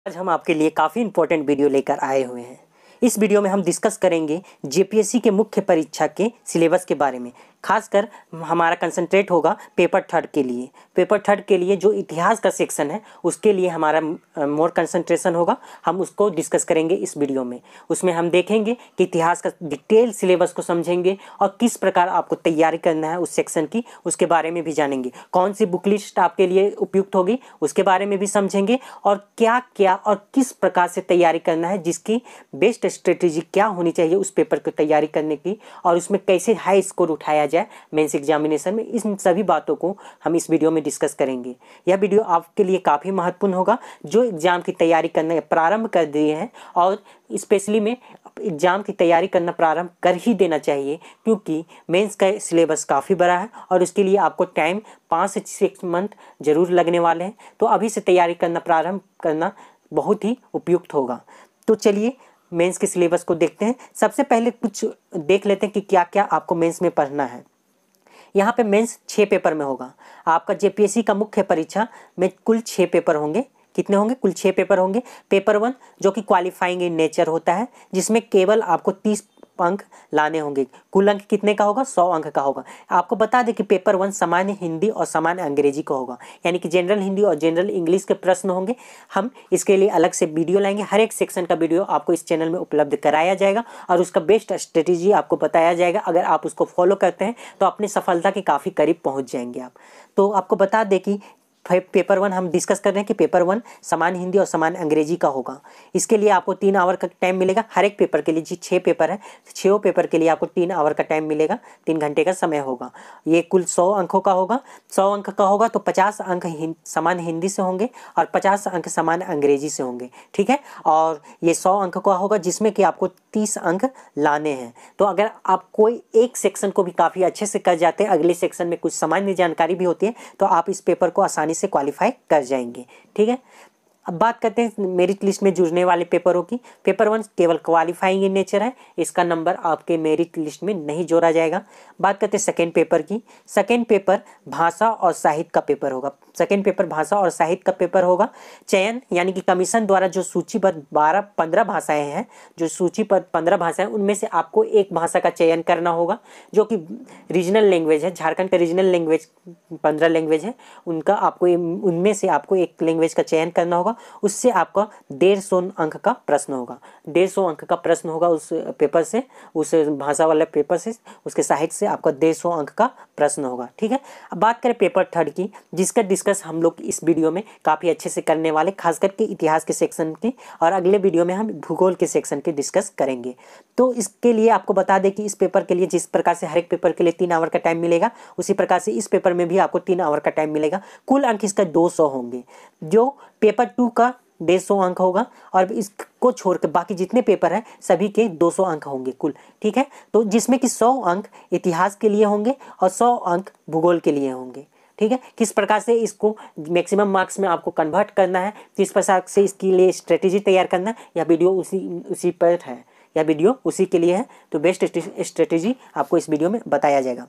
आज हम आपके लिए काफ़ी इंपॉर्टेंट वीडियो लेकर आए हुए हैं। इस वीडियो में हम डिस्कस करेंगे जेपीएससी के मुख्य परीक्षा के सिलेबस के बारे में। खासकर हमारा कंसंट्रेट होगा पेपर थर्ड के लिए। पेपर थर्ड के लिए जो इतिहास का सेक्शन है उसके लिए हमारा मोर कंसंट्रेशन होगा। हम उसको डिस्कस करेंगे इस वीडियो में। उसमें हम देखेंगे कि इतिहास का डिटेल सिलेबस को समझेंगे और किस प्रकार आपको तैयारी करना है उस सेक्शन की, उसके बारे में भी जानेंगे। कौन सी बुक लिस्ट आपके लिए उपयुक्त होगी उसके बारे में भी समझेंगे, और क्या क्या और किस प्रकार से तैयारी करना है, जिसकी बेस्ट स्ट्रेटेजी क्या होनी चाहिए उस पेपर की तैयारी करने की, और उसमें कैसे हाई स्कोर उठाया जाए मेंस एग्जामिनेशन में। इन सभी बातों को हम इस वीडियो में डिस्कस करेंगे। यह वीडियो आपके लिए काफ़ी महत्वपूर्ण होगा जो एग्जाम की तैयारी करने प्रारंभ कर दिए हैं, और स्पेशली में एग्जाम की तैयारी करना प्रारंभ कर ही देना चाहिए, क्योंकि मेंस का सिलेबस काफ़ी बड़ा है और उसके लिए आपको टाइम 5 से 6 मंथ जरूर लगने वाले हैं। तो अभी से तैयारी करना प्रारंभ करना बहुत ही उपयुक्त होगा। तो चलिए मेंस के सिलेबस को देखते हैं। सबसे पहले कुछ देख लेते हैं कि क्या क्या आपको मेंस में पढ़ना है। यहाँ पे मेंस 6 पेपर में होगा। आपका जेपीएससी का मुख्य परीक्षा में कुल 6 पेपर होंगे। कितने होंगे? कुल 6 पेपर होंगे। पेपर 1 जो कि क्वालिफाइंग इन नेचर होता है, जिसमें केवल आपको 30 अंक लाने होंगे। कुल अंक कितने का होगा? 100 अंक का होगा। आपको बता दें कि पेपर 1 सामान्य हिंदी और सामान्य अंग्रेजी का होगा, यानी कि जनरल हिंदी और जनरल इंग्लिश के प्रश्न होंगे। हम इसके लिए अलग से वीडियो लाएंगे। हर एक सेक्शन का वीडियो आपको इस चैनल में उपलब्ध कराया जाएगा और उसका बेस्ट स्ट्रेटेजी आपको बताया जाएगा। अगर आप उसको फॉलो करते हैं तो अपनी सफलता के काफ़ी करीब पहुँच जाएंगे आप। तो आपको बता दें कि पेपर 1 हम डिस्कस कर रहे हैं कि पेपर 1 सामान्य हिंदी और सामान्य अंग्रेजी का होगा। इसके लिए आपको 3 आवर का टाइम मिलेगा। हर एक पेपर के लिए, जी 6 पेपर है, 6 पेपर के लिए आपको 3 आवर का टाइम मिलेगा, 3 घंटे का समय होगा। ये कुल 100 अंकों का होगा। 100 अंक का होगा तो 50 अंक सामान्य हिंदी से होंगे और 50 अंक सामान्य अंग्रेजी से होंगे, ठीक है। और ये 100 अंक का होगा जिसमें कि आपको 30 अंक लाने हैं। तो अगर आप कोई एक सेक्शन को भी काफ़ी अच्छे से कर जाते हैं, अगले सेक्शन में कुछ सामान्य जानकारी भी होती है, तो आप इस पेपर को आसानी से क्वालिफाई कर जाएंगे, ठीक है। अब बात करते हैं मेरिट लिस्ट में जुड़ने वाले पेपरों की। पेपर 1 केवल क्वालिफाइंग इन नेचर है, इसका नंबर आपके मेरिट लिस्ट में नहीं जोड़ा जाएगा। बात करते हैं सेकेंड पेपर की। सेकेंड पेपर भाषा और साहित्य का पेपर होगा। सेकेंड पेपर भाषा और साहित्य का पेपर होगा। चयन यानी कि कमीशन द्वारा जो सूचीबद्ध 15 भाषाएं हैं, जो सूचीबद्ध 15 भाषाएं, उनमें से आपको एक भाषा का चयन करना होगा जो कि रीजनल लैंग्वेज है। झारखंड का रीजनल लैंग्वेज 15 लैंग्वेज है, उनका आपको उनमें से आपको एक लैंग्वेज का चयन करना होगा। उससे आपका 150 अंक का प्रश्न होगा। 150 अंक का प्रश्न होगा उस पेपर से, उस भाषा वाले पेपर से, उसके साहित्य से आपका 150 अंक का प्रश्न होगा, ठीक है। अब बात करें पेपर थर्ड की, जिसका डिस्कस हम लोग इस वीडियो में काफ़ी अच्छे से करने वाले, खास करके इतिहास के सेक्शन की, और अगले वीडियो में हम भूगोल के सेक्शन की डिस्कस करेंगे। तो इसके लिए आपको बता दें कि इस पेपर के लिए जिस प्रकार से हर एक पेपर के लिए 3 आवर का टाइम मिलेगा, उसी प्रकार से इस पेपर में भी आपको 3 आवर का टाइम मिलेगा। कुल अंक इसका 200 होंगे। जो पेपर 2 का 150 अंक होगा, और इसको छोड़ के बाकी जितने पेपर हैं सभी के 200 अंक होंगे कुल, ठीक है। तो जिसमें कि 100 अंक इतिहास के लिए होंगे और 100 अंक भूगोल के लिए होंगे, ठीक है। किस प्रकार से इसको मैक्सिमम मार्क्स में आपको कन्वर्ट करना है, किस प्रकार से इसके लिए स्ट्रेटेजी तैयार करना है, यह वीडियो उसी पर है, यह वीडियो उसी के लिए है। तो बेस्ट स्ट्रेटेजी आपको इस वीडियो में बताया जाएगा।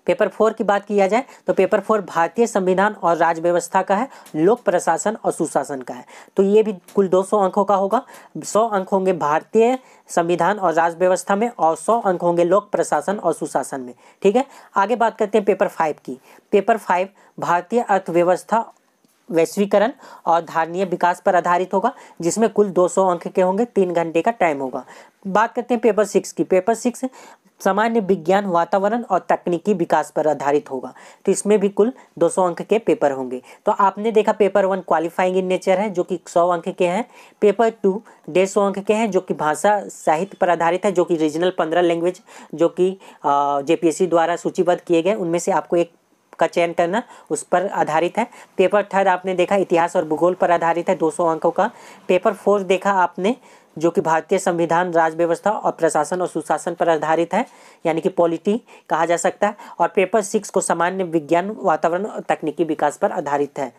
पेपर 4 की बात किया जाए तो पेपर 4 भारतीय संविधान और राज्य व्यवस्था का है, लोक प्रशासन और सुशासन का है। तो ये भी कुल 200 अंकों का होगा। 100 अंक होंगे भारतीय संविधान और राज्य व्यवस्था में, और 100 अंक होंगे लोक प्रशासन और सुशासन में, ठीक है। आगे बात करते हैं पेपर 5 की। पेपर 5 भारतीय अर्थव्यवस्था, वैश्वीकरण और धारणीय विकास पर आधारित होगा, जिसमें कुल 200 अंक के होंगे, 3 घंटे का टाइम होगा। बात करते हैं पेपर 6 की। पेपर 6 सामान्य विज्ञान, वातावरण और तकनीकी विकास पर आधारित होगा। तो इसमें भी कुल 200 अंक के पेपर होंगे। तो आपने देखा पेपर 1 क्वालिफाइंग इन नेचर है जो कि 100 अंक के हैं। पेपर 2 150 अंक के हैं जो कि भाषा साहित्य पर आधारित है, जो कि रीजनल 15 लैंग्वेज जो कि जेपीएससी द्वारा सूचीबद्ध किए गए, उनमें से आपको एक का चयन करना, उस पर आधारित है। पेपर 3 आपने देखा इतिहास और भूगोल पर आधारित है, 200 अंकों का। पेपर 4 देखा आपने जो कि भारतीय संविधान, राज्य व्यवस्था और प्रशासन और सुशासन पर आधारित है, यानी कि पॉलिटी कहा जा सकता है। और पेपर 6 को सामान्य विज्ञान, वातावरण और तकनीकी विकास पर आधारित है।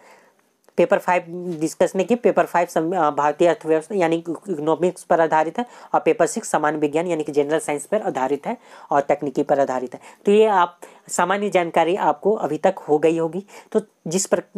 पेपर 5 डिस्कस ने की। पेपर 5 भारतीय अर्थव्यवस्था यानी इकोनॉमिक्स पर आधारित है, और पेपर 6 सामान्य विज्ञान यानी कि जनरल साइंस पर आधारित है और तकनीकी पर आधारित है। तो ये आप सामान्य जानकारी आपको अभी तक हो गई होगी। तो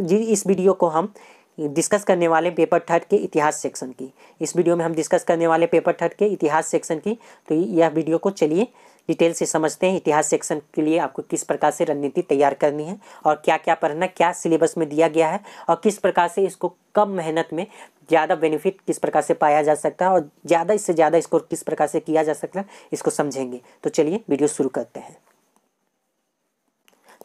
इस वीडियो को हम डिस्कस करने वाले पेपर थर्ड के इतिहास सेक्शन की। इस वीडियो में हम डिस्कस करने वाले पेपर थर्ड के इतिहास सेक्शन की। तो यह वीडियो को चलिए डिटेल से समझते हैं। इतिहास सेक्शन के लिए आपको किस प्रकार से रणनीति तैयार करनी है और क्या क्या पढ़ना, क्या सिलेबस में दिया गया है और किस प्रकार से इसको कम मेहनत में ज़्यादा बेनिफिट किस प्रकार से पाया जा सकता है और ज़्यादा इससे ज़्यादा इसको किस प्रकार से किया जा सकता है, इसको समझेंगे। तो चलिए वीडियो शुरू करते हैं।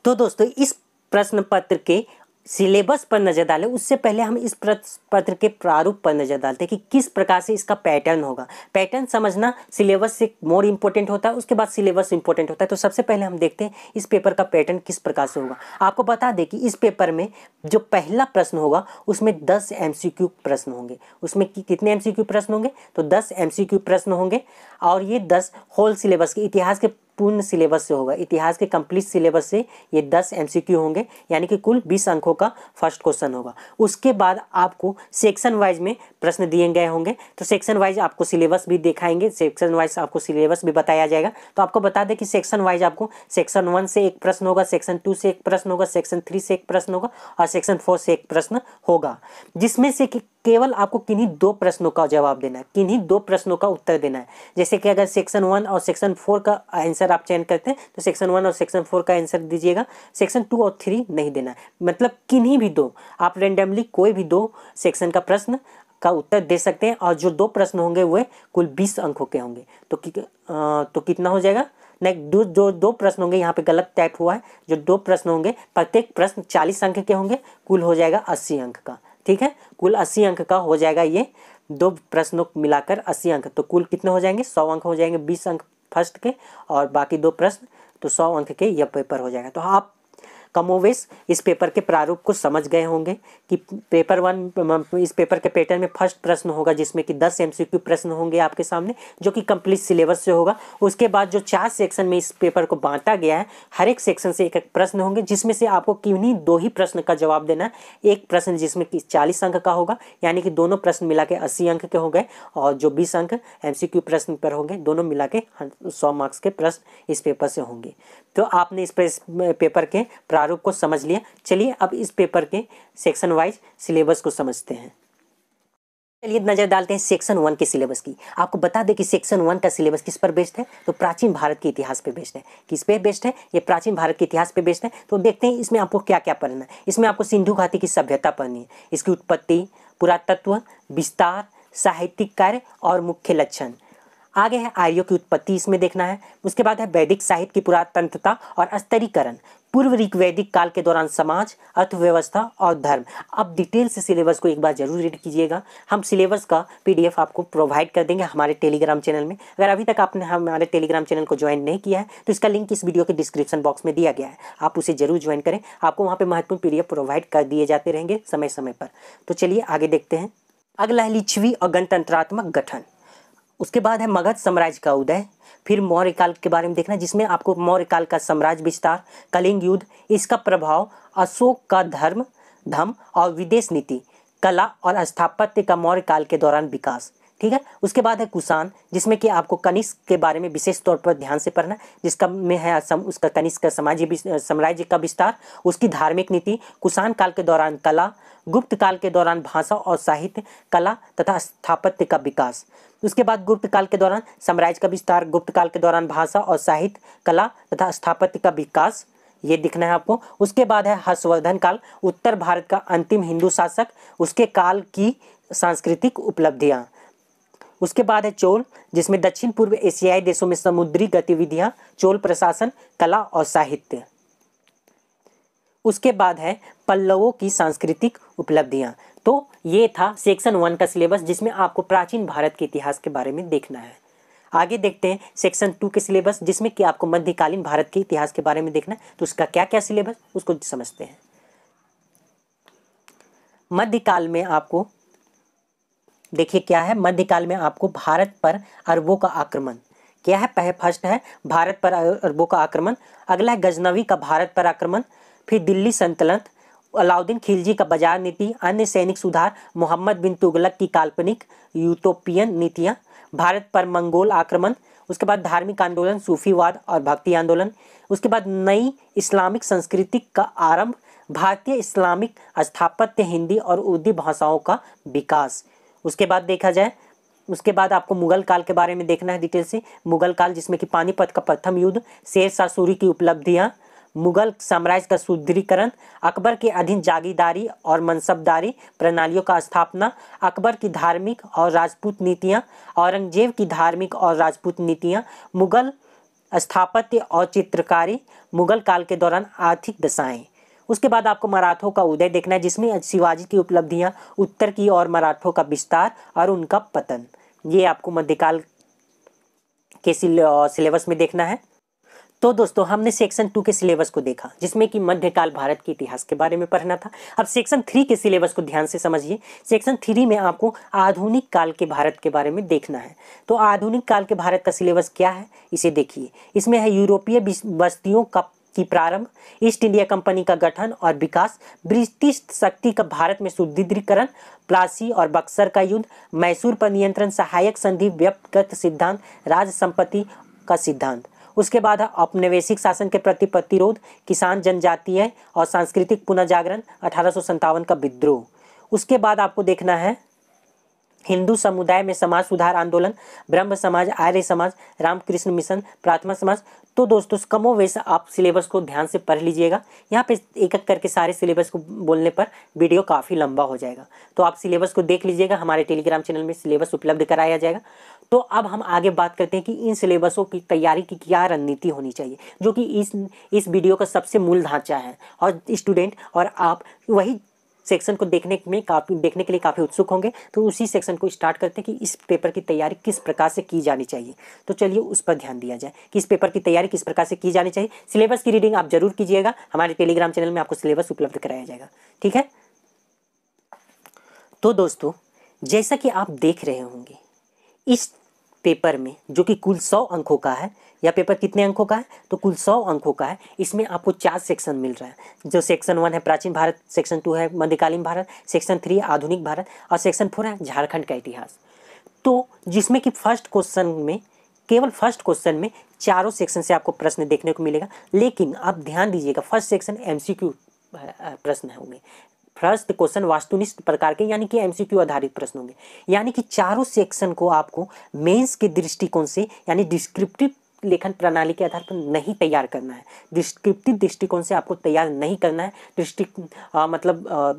तो दोस्तों, इस प्रश्न पत्र के सिलेबस पर नज़र डालें उससे पहले हम इस प्रश्न पत्र के प्रारूप पर नज़र डालते हैं कि किस प्रकार से इसका पैटर्न होगा। पैटर्न समझना सिलेबस से मोर इम्पोर्टेंट होता है, उसके बाद सिलेबस इम्पोर्टेंट होता है। तो सबसे पहले हम देखते हैं इस पेपर का पैटर्न किस प्रकार से होगा। आपको बता दें कि इस पेपर में जो पहला प्रश्न होगा उसमें 10 MCQ प्रश्न होंगे। उसमें कितने MCQ प्रश्न होंगे? तो 10 MCQ प्रश्न होंगे और ये 10 होल सिलेबस के इतिहास के पूर्ण सिलेबस से होगा। इतिहास के कंप्लीट सिलेबस से ये 10 MCQ होंगे, यानी कि कुल 20 अंकों का फर्स्ट क्वेश्चन होगा। उसके बाद आपको सेक्शन वाइज में प्रश्न दिए गए होंगे। तो सेक्शन वाइज आपको सिलेबस भी दिखाएंगे, सेक्शन वाइज आपको सिलेबस भी बताया जाएगा। तो आपको बता दें कि सेक्शन वाइज आपको सेक्शन 1 से एक प्रश्न होगा, सेक्शन 2 से एक प्रश्न होगा, सेक्शन 3 से एक प्रश्न होगा और सेक्शन 4 से एक प्रश्न होगा, जिसमें से केवल आपको किन्हीं 2 प्रश्नों का जवाब देना है, किन्हीं 2 प्रश्नों का उत्तर देना है। जैसे कि अगर सेक्शन 1 और सेक्शन 4 का आंसर आप चयन करते हैं तो सेक्शन 1 और सेक्शन 4 का आंसर दीजिएगा, सेक्शन 2 और 3 नहीं देना है। मतलब किन्हीं भी 2, आप रेंडमली कोई भी 2 सेक्शन का प्रश्न का उत्तर दे सकते हैं और जो 2 प्रश्न होंगे वे कुल 20 अंकों के होंगे। तो कितना हो जाएगा? नहीं, जो 2 प्रश्न होंगे, यहाँ पे गलत टाइप हुआ है। जो 2 प्रश्न होंगे प्रत्येक प्रश्न 40 अंक के होंगे, कुल हो जाएगा 80 अंक का। ठीक है, कुल 80 अंक का हो जाएगा। ये 2 प्रश्नों मिलाकर 80 अंक, तो कुल कितने हो जाएंगे? 100 अंक हो जाएंगे, 20 अंक फर्स्ट के और बाकी 2 प्रश्न, तो 100 अंक के यह पेपर हो जाएगा। तो आप कमोवेश इस पेपर के प्रारूप को समझ गए होंगे कि पेपर 1 इस पेपर के पैटर्न में फर्स्ट प्रश्न होगा जिसमें कि 10 MCQ प्रश्न होंगे आपके सामने, जो कि कंप्लीट सिलेबस से होगा। उसके बाद जो 4 सेक्शन में इस पेपर को बांटा गया है, हर एक सेक्शन से एक एक प्रश्न होंगे, जिसमें से आपको किन्हीं 2 ही प्रश्न का जवाब देना है। एक प्रश्न जिसमें कि 40 अंक का होगा, यानी कि दोनों प्रश्न मिला के 80 अंक के हो गए, और जो 20 अंक MCQ प्रश्न पर होंगे, दोनों मिला के 100 मार्क्स के प्रश्न इस पेपर से होंगे। तो आपने इस पेपर के प्रारूप को समझ लिया। चलिए अब इस पेपर के सेक्शन वाइज सिलेबस को समझते हैं। चलिए नजर डालते हैं सेक्शन 1 के सिलेबस की। आपको बता दें कि सेक्शन 1 का सिलेबस किस पर बेस्ड है? तो प्राचीन भारत के इतिहास पे बेस्ड है। किस पे बेस्ड है? ये प्राचीन भारत के इतिहास पे बेस्ड है। तो देखते हैं इसमें आपको क्या क्या पढ़ना है। इसमें आपको सिंधु घाटी की सभ्यता पढ़नी है, इसकी उत्पत्ति, पुरातत्व, विस्तार, साहित्यिक कार्य और मुख्य लक्षण। आगे है आर्यों की उत्पत्ति, इसमें देखना है। उसके बाद है वैदिक साहित्य की पुरातनता और स्तरीकरण, पूर्व ऋग्वैदिक काल के दौरान समाज, अर्थव्यवस्था और धर्म। अब डिटेल से सिलेबस को एक बार जरूर रीड कीजिएगा। हम सिलेबस का PDF आपको प्रोवाइड कर देंगे हमारे टेलीग्राम चैनल में। अगर अभी तक आपने हमारे टेलीग्राम चैनल को ज्वाइन नहीं किया है तो इसका लिंक इस वीडियो के डिस्क्रिप्शन बॉक्स में दिया गया है, आप उसे जरूर ज्वाइन करें। आपको वहाँ पर महत्वपूर्ण PDF प्रोवाइड कर दिए जाते रहेंगे समय समय पर। तो चलिए आगे देखते हैं। अगला है लिच्छवी और गणतंत्रात्मक गठन। उसके बाद है मगध साम्राज्य का उदय। फिर मौर्य काल के बारे में देखना, जिसमें आपको मौर्य काल का साम्राज्य विस्तार, कलिंग युद्ध, इसका प्रभाव, अशोक का धर्म और विदेश नीति, कला और स्थापत्य का मौर्य काल के दौरान विकास। ठीक है। उसके बाद है कुषाण, जिसमें कि आपको कनिष्क के बारे में विशेष तौर पर ध्यान से पढ़ना, जिसका में है उसका कनिष्क का साम्राज्य का विस्तार, उसकी धार्मिक नीति, कुषाण काल के दौरान कला, गुप्त काल के दौरान भाषा और साहित्य, कला तथा स्थापत्य का विकास। उसके बाद गुप्त काल के दौरान साम्राज्य का विस्तार, गुप्त काल के दौरान भाषा और साहित्य, कला तथा स्थापत्य का विकास, ये दिखना है आपको। उसके बाद है हर्षवर्धन काल, उत्तर भारत का अंतिम हिंदू शासक, उसके काल की सांस्कृतिक उपलब्धियां। उसके बाद है चोल, जिसमें दक्षिण पूर्व एशियाई देशों में समुद्री गतिविधियां, चोल प्रशासन, कला और साहित्य। उसके बाद है पल्लवों की सांस्कृतिक उपलब्धियां। तो ये था सेक्शन 1 का सिलेबस, जिसमें आपको प्राचीन भारत के इतिहास के बारे में देखना है। आगे देखते हैं सेक्शन 2 के सिलेबस, जिसमें कि आपको मध्यकालीन भारत के इतिहास के बारे में देखना है। तो उसका क्या क्या सिलेबस, उसको समझते हैं। मध्यकाल में आपको देखिए क्या है। मध्यकाल में आपको भारत पर अरबों का आक्रमण क्या है। फर्स्ट है भारत पर अरबों का आक्रमण। अगला है गजनवी का भारत पर आक्रमण। फिर दिल्ली सल्तनत, अलाउद्दीन खिलजी का बाजार नीति, अन्य सैनिक सुधार, मोहम्मद बिन तुगलक की काल्पनिक यूटोपियन नीतियाँ, भारत पर मंगोल आक्रमण। उसके बाद धार्मिक आंदोलन, सूफीवाद और भक्ति आंदोलन। उसके बाद नई इस्लामिक संस्कृति का आरंभ, भारतीय इस्लामिक स्थापत्य, हिंदी और उर्दू भाषाओं का विकास। उसके बाद देखा जाए, उसके बाद आपको मुगल काल के बारे में देखना है डिटेल से। मुगल काल जिसमें कि पानीपत का प्रथम युद्ध, शेर शाह सूरी की उपलब्धियां, मुगल साम्राज्य का सुदृढ़ीकरण, अकबर के अधीन जागीरदारी और मनसबदारी प्रणालियों का स्थापना, अकबर की धार्मिक और राजपूत नीतियां, औरंगजेब की धार्मिक और राजपूत नीतियां, मुगल स्थापत्य और चित्रकारी, मुगल काल के दौरान आर्थिक दशाएं। उसके बाद आपको मराठों का उदय देखना है जिसमें शिवाजी की उपलब्धियां, उत्तर की ओर मराठों का विस्तार और उनका पतन। ये आपको मध्यकाल के सिलेबस में देखना है। तो दोस्तों हमने सेक्शन 2 के सिलेबस को देखा जिसमें कि मध्यकाल भारत के इतिहास के बारे में पढ़ना था। अब सेक्शन 3 के सिलेबस को ध्यान से समझिए। सेक्शन 3 में आपको आधुनिक काल के भारत के बारे में देखना है। तो आधुनिक काल के भारत का सिलेबस क्या है इसे देखिए। इसमें है यूरोपीय बस्तियों की प्रारंभ, ईस्ट इंडिया कंपनी का गठन और विकास, ब्रिटिश शक्ति का भारत में सुदृढ़ीकरण, प्लासी और बक्सर का युद्ध, मैसूर पर नियंत्रण, सहायक संधि, व्यक्तिगत सिद्धांत, राज संपत्ति का सिद्धांत। उसके बाद है औपनिवेशिक शासन के प्रति प्रतिरोध, किसान जनजातीय और सांस्कृतिक पुनर्जागरण, 1857 का विद्रोह। उसके बाद आपको देखना है हिंदू समुदाय में समाज सुधार आंदोलन, ब्रह्म समाज, आर्य समाज, रामकृष्ण मिशन, प्रार्थना समाज। तो दोस्तों कमोवेश आप सिलेबस को ध्यान से पढ़ लीजिएगा। यहाँ पे एक एक करके सारे सिलेबस को बोलने पर वीडियो काफ़ी लंबा हो जाएगा, तो आप सिलेबस को देख लीजिएगा। हमारे टेलीग्राम चैनल में सिलेबस उपलब्ध कराया जाएगा। तो अब हम आगे बात करते हैं कि इन सिलेबसों की तैयारी की क्या रणनीति होनी चाहिए, जो कि इस वीडियो का सबसे मूल ढांचा है। और स्टूडेंट और आप वही सेक्शन को देखने के लिए काफ़ी उत्सुक होंगे। तो उसी सेक्शन को स्टार्ट करते हैं कि इस पेपर की तैयारी किस प्रकार से की जानी चाहिए। तो चलिए उस पर ध्यान दिया जाए कि इस पेपर की तैयारी किस प्रकार से की जानी चाहिए। सिलेबस की रीडिंग आप जरूर कीजिएगा। हमारे टेलीग्राम चैनल में आपको सिलेबस उपलब्ध कराया जाएगा, ठीक है। तो दोस्तों जैसा कि आप देख रहे होंगे इस पेपर में, जो कि कुल 100 अंकों का है, यह पेपर कितने अंकों का है तो कुल 100 अंकों का है। इसमें आपको 4 सेक्शन मिल रहा है। जो सेक्शन 1 है प्राचीन भारत, सेक्शन 2 है मध्यकालीन भारत, सेक्शन 3 आधुनिक भारत और सेक्शन 4 है झारखंड का इतिहास। तो जिसमें कि केवल फर्स्ट क्वेश्चन में चारों सेक्शन से आपको प्रश्न देखने को मिलेगा। लेकिन आप ध्यान दीजिएगा, फर्स्ट सेक्शन MCQ प्रश्न होंगे। फर्स्ट क्वेश्चन वास्तुनिष्ठ प्रकार के यानी कि MCQ आधारित प्रश्न होंगे। यानी कि चारों सेक्शन को आपको मेंस के दृष्टिकोण से यानी डिस्क्रिप्टिव लेखन प्रणाली के आधार पर नहीं तैयार करना है। डिस्क्रिप्टिव दृष्टिकोण से आपको तैयार नहीं करना है।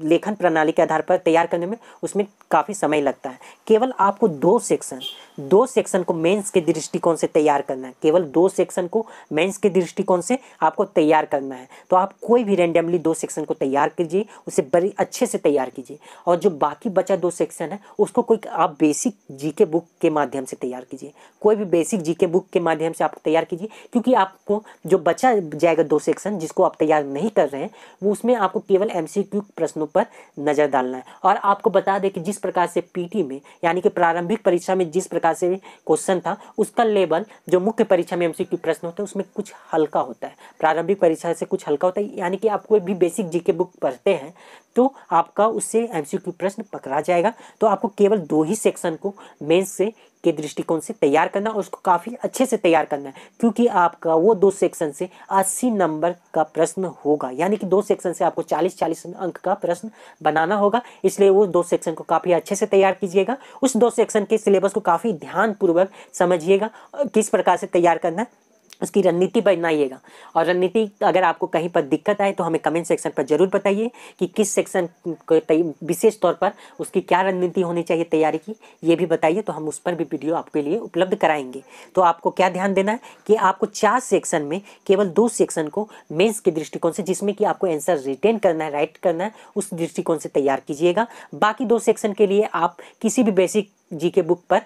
लेखन प्रणाली के आधार पर तैयार करने में उसमें काफ़ी समय लगता है। केवल आपको दो सेक्शन को मेंस के दृष्टिकोण से तैयार करना है। केवल 2 सेक्शन को मेंस के दृष्टिकोण से आपको तैयार करना है। तो आप कोई भी रैंडमली 2 सेक्शन को तैयार कीजिए, उसे बड़ी अच्छे से तैयार कीजिए। और जो बाकी बचा 2 सेक्शन है उसको कोई आप बेसिक जीके बुक के माध्यम से तैयार कीजिए। कोई भी बेसिक जीके बुक के माध्यम से आप तैयार कीजिए, क्योंकि आपको जो बचा जाएगा 2 सेक्शन जिसको आप तैयार नहीं कर रहे हैं वो उसमें आपको केवल MCQ प्रश्नों पर नज़र डालना है। और आपको बता दें कि जिस प्रकार से PT में यानी कि प्रारंभिक परीक्षा में जिस प्रकार से क्वेश्चन था उसका लेवल जो मुख्य परीक्षा में MCQ प्रश्न होता है उसमें कुछ हल्का होता है। प्रारंभिक परीक्षा से कुछ हल्का होता है, यानी कि आप कोई भी बेसिक जीके बुक पढ़ते हैं तो आपका उससे MCQ प्रश्न पकड़ा जाएगा। तो आपको केवल 2 ही सेक्शन को मेंस से के दृष्टिकोण से तैयार करना और उसको काफ़ी अच्छे से तैयार करना है, क्योंकि आपका वो 2 सेक्शन से 80 नंबर का प्रश्न होगा। यानी कि 2 सेक्शन से आपको 40 अंक का प्रश्न बनाना होगा। इसलिए वो 2 सेक्शन को काफ़ी अच्छे से तैयार कीजिएगा। उस 2 सेक्शन के सिलेबस को काफ़ी ध्यानपूर्वक समझिएगा, किस प्रकार से तैयार करना है उसकी रणनीति बनाइएगा। और रणनीति अगर आपको कहीं पर दिक्कत आए तो हमें कमेंट सेक्शन पर जरूर बताइए कि किस सेक्शन को विशेष तौर पर उसकी क्या रणनीति होनी चाहिए तैयारी की, ये भी बताइए। तो हम उस पर भी वीडियो आपके लिए उपलब्ध कराएंगे। तो आपको क्या ध्यान देना है कि आपको 4 सेक्शन में केवल 2 सेक्शन को मेंस के दृष्टिकोण से, जिसमें कि आपको आंसर रिटेन करना है, राइट करना है, उस दृष्टिकोण से तैयार कीजिएगा। बाकी 2 सेक्शन के लिए आप किसी भी बेसिक जीके बुक पर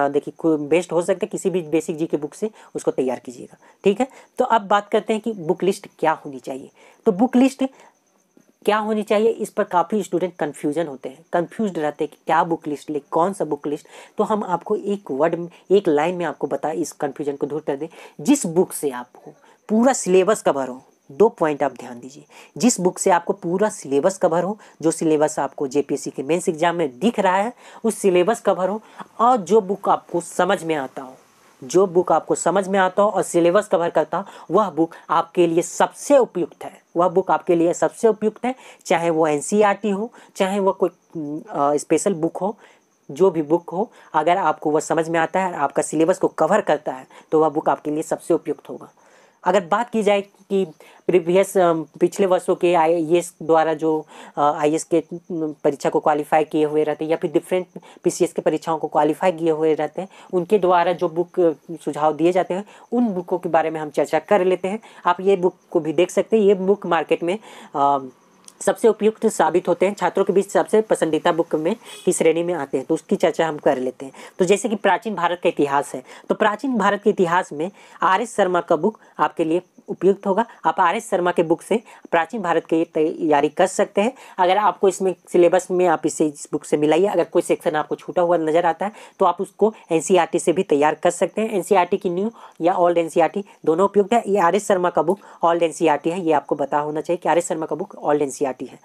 देखिए बेस्ट हो सकता है, किसी भी बेसिक जीके बुक से उसको तैयार कीजिएगा, ठीक है। तो अब बात करते हैं कि बुक लिस्ट क्या होनी चाहिए। तो बुक लिस्ट क्या होनी चाहिए इस पर काफ़ी स्टूडेंट कंफ्यूजन होते हैं, कंफ्यूज रहते हैं कि क्या बुक लिस्ट ले, कौन सा बुक लिस्ट। तो हम आपको एक लाइन में आपको बता इस कंफ्यूजन को दूर कर दें। जिस बुक से आपको पूरा सिलेबस कवर हो, 2 पॉइंट आप ध्यान दीजिए। जिस बुक से आपको पूरा सिलेबस कवर हो, जो सिलेबस आपको JPSC के मेंस एग्जाम में दिख रहा है उस सिलेबस कवर हो, और जो बुक आपको समझ में आता हो, जो बुक आपको समझ में आता हो और सिलेबस कवर करता हो वह बुक आपके लिए सबसे उपयुक्त है। वह बुक आपके लिए सबसे उपयुक्त है, चाहे वो एनसीईआरटी हो, चाहे वो कोई स्पेशल बुक हो, जो भी बुक हो, अगर आपको वह समझ में आता है, आपका सिलेबस को कवर करता है, तो वह बुक आपके लिए सबसे उपयुक्त होगा। अगर बात की जाए कि पिछले वर्षों के आईएएस द्वारा जो आईएएस के परीक्षा को क्वालिफाई किए हुए रहते हैं या फिर डिफरेंट पीसीएस के परीक्षाओं को क्वालिफाई किए हुए रहते हैं, उनके द्वारा जो बुक सुझाव दिए जाते हैं उन बुकों के बारे में हम चर्चा कर लेते हैं। आप ये बुक को भी देख सकते हैं। ये बुक मार्केट में सबसे उपयुक्त साबित होते हैं, छात्रों के बीच सबसे पसंदीदा बुक में की श्रेणी में आते हैं, तो उसकी चर्चा हम कर लेते हैं। तो जैसे कि प्राचीन भारत का इतिहास है, तो प्राचीन भारत के इतिहास में आर.एस. शर्मा का बुक आपके लिए उपयुक्त होगा। आप आर.एस. शर्मा के बुक से प्राचीन भारत की तैयारी कर सकते हैं। अगर आपको इसमें सिलेबस में आप इस बुक से मिलाइए, अगर कोई सेक्शन आपको छूटा हुआ नजर आता है तो आप उसको एनसीईआरटी से भी तैयार कर सकते हैं। एनसीईआरटी की न्यू या ओल्ड एनसीईआरटी दोनों उपयुक्त है। ये आर.एस. शर्मा का बुक ओल्ड एनसीईआरटी है, ये आपको पता होना चाहिए कि आर.एस. शर्मा का बुक ओल्ड एनसीईआरटी है।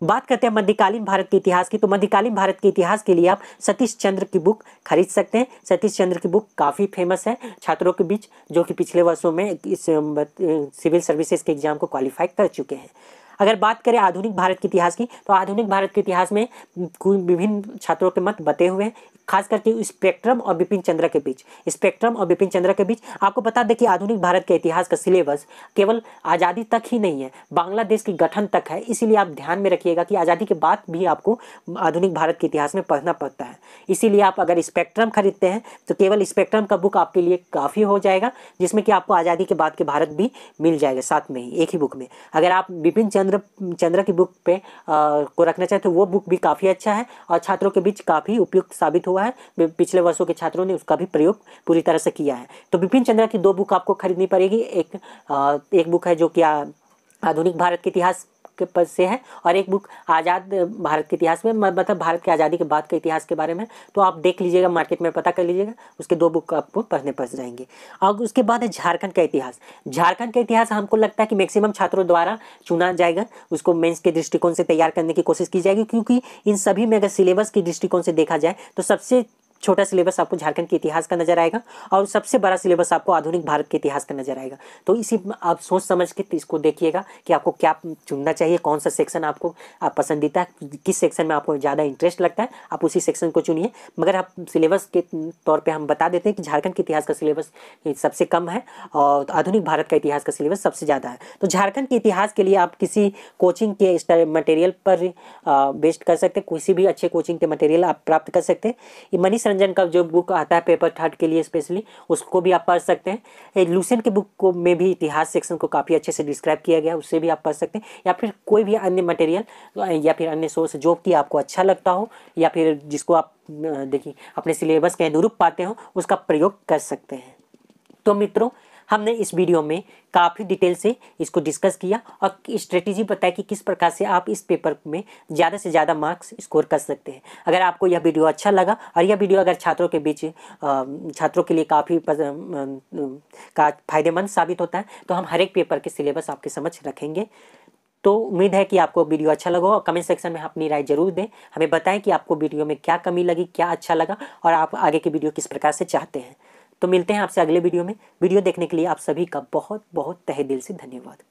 बात करते हैं मध्यकालीन भारत के इतिहास की, तो मध्यकालीन भारत के इतिहास के लिए आप सतीश चंद्र की बुक खरीद सकते हैं। सतीश चंद्र की बुक काफ़ी फेमस है छात्रों के बीच, जो कि पिछले वर्षों में इस सिविल सर्विसेज के एग्जाम को क्वालिफाई कर चुके हैं। अगर बात करें आधुनिक भारत के इतिहास की, तो आधुनिक भारत के इतिहास में विभिन्न छात्रों के मत बटे हुए हैं, खास करके स्पेक्ट्रम और बिपिन चंद्र के बीच। स्पेक्ट्रम और बिपिन चंद्र के बीच आपको बता दें कि आधुनिक भारत के इतिहास का सिलेबस केवल आज़ादी तक ही नहीं है, बांग्लादेश के गठन तक है। इसीलिए आप ध्यान में रखिएगा कि आज़ादी के बाद भी आपको आधुनिक भारत के इतिहास में पढ़ना पड़ता है। इसीलिए आप अगर स्पेक्ट्रम खरीदते हैं तो केवल स्पेक्ट्रम का बुक आपके लिए काफ़ी हो जाएगा, जिसमें कि आपको आज़ादी के बाद के भारत भी मिल जाएगा साथ में ही एक ही बुक में। अगर आप बिपिन चंद्र की बुक पे को रखना चाहते तो वो बुक भी काफ़ी अच्छा है और छात्रों के बीच काफ़ी उपयुक्त साबित हुआ है। पिछले वर्षों के छात्रों ने उसका भी प्रयोग पूरी तरह से किया है। तो बिपिन चंद्र की दो बुक आपको खरीदनी पड़ेगी। एक बुक है जो कि आधुनिक भारत के इतिहास के पद से है, और एक बुक आज़ाद भारत के इतिहास में, मतलब भारत की आज़ादी के बाद के इतिहास के बारे में। तो आप देख लीजिएगा, मार्केट में पता कर लीजिएगा, उसके दो बुक आपको पढ़ने पड़ जाएंगे। और उसके बाद है झारखंड का इतिहास। झारखंड का इतिहास हमको लगता है कि मैक्सिमम छात्रों द्वारा चुना जाएगा, उसको मेंस के दृष्टिकोण से तैयार करने की कोशिश की जाएगी, क्योंकि इन सभी में अगर सिलेबस के दृष्टिकोण से देखा जाए तो सबसे छोटा सिलेबस आपको झारखंड के इतिहास का नजर आएगा और सबसे बड़ा सिलेबस आपको आधुनिक भारत के इतिहास का नजर आएगा। तो इसी आप सोच समझ के इसको देखिएगा कि आपको क्या चुनना चाहिए, कौन सा सेक्शन आपको पसंदीदा है, किस सेक्शन में आपको ज़्यादा इंटरेस्ट लगता है, आप उसी सेक्शन को चुनिए। मगर आप सिलेबस के तौर पर हम बता देते हैं कि झारखंड के इतिहास का सिलेबस सबसे कम है और आधुनिक भारत का इतिहास का सिलेबस सबसे ज़्यादा है। तो झारखंड के इतिहास के लिए आप किसी कोचिंग के मटेरियल पर बेस्ड कर सकते हैं, किसी भी अच्छे कोचिंग के मटेरियल आप प्राप्त कर सकते हैं। ये मनीष रंजन का जो बुक आता है पेपर थर्ड के लिए स्पेशली, उसको भी आप पढ़ सकते हैं। लूसेंट के बुक को में भी इतिहास सेक्शन को काफ़ी अच्छे से डिस्क्राइब किया गया है, उससे भी आप पढ़ सकते हैं। या फिर कोई भी अन्य मटेरियल या फिर अन्य सोर्स जो कि आपको अच्छा लगता हो या फिर जिसको आप देखिए अपने सिलेबस के अनुरूप पाते हो, उसका प्रयोग कर सकते हैं। तो मित्रों, हमने इस वीडियो में काफ़ी डिटेल से इसको डिस्कस किया और स्ट्रेटेजी बताई कि किस प्रकार से आप इस पेपर में ज़्यादा से ज़्यादा मार्क्स स्कोर कर सकते हैं। अगर आपको यह वीडियो अच्छा लगा और यह वीडियो अगर छात्रों के बीच छात्रों के लिए काफ़ी फायदेमंद साबित होता है, तो हम हर एक पेपर के सिलेबस आपके समक्ष रखेंगे। तो उम्मीद है कि आपको वीडियो अच्छा लगा और कमेंट सेक्शन में अपनी राय जरूर दें। हमें बताएं कि आपको वीडियो में क्या कमी लगी, क्या अच्छा लगा और आप आगे की वीडियो किस प्रकार से चाहते हैं। तो मिलते हैं आपसे अगले वीडियो में। वीडियो देखने के लिए आप सभी का बहुत बहुत तहे दिल से धन्यवाद।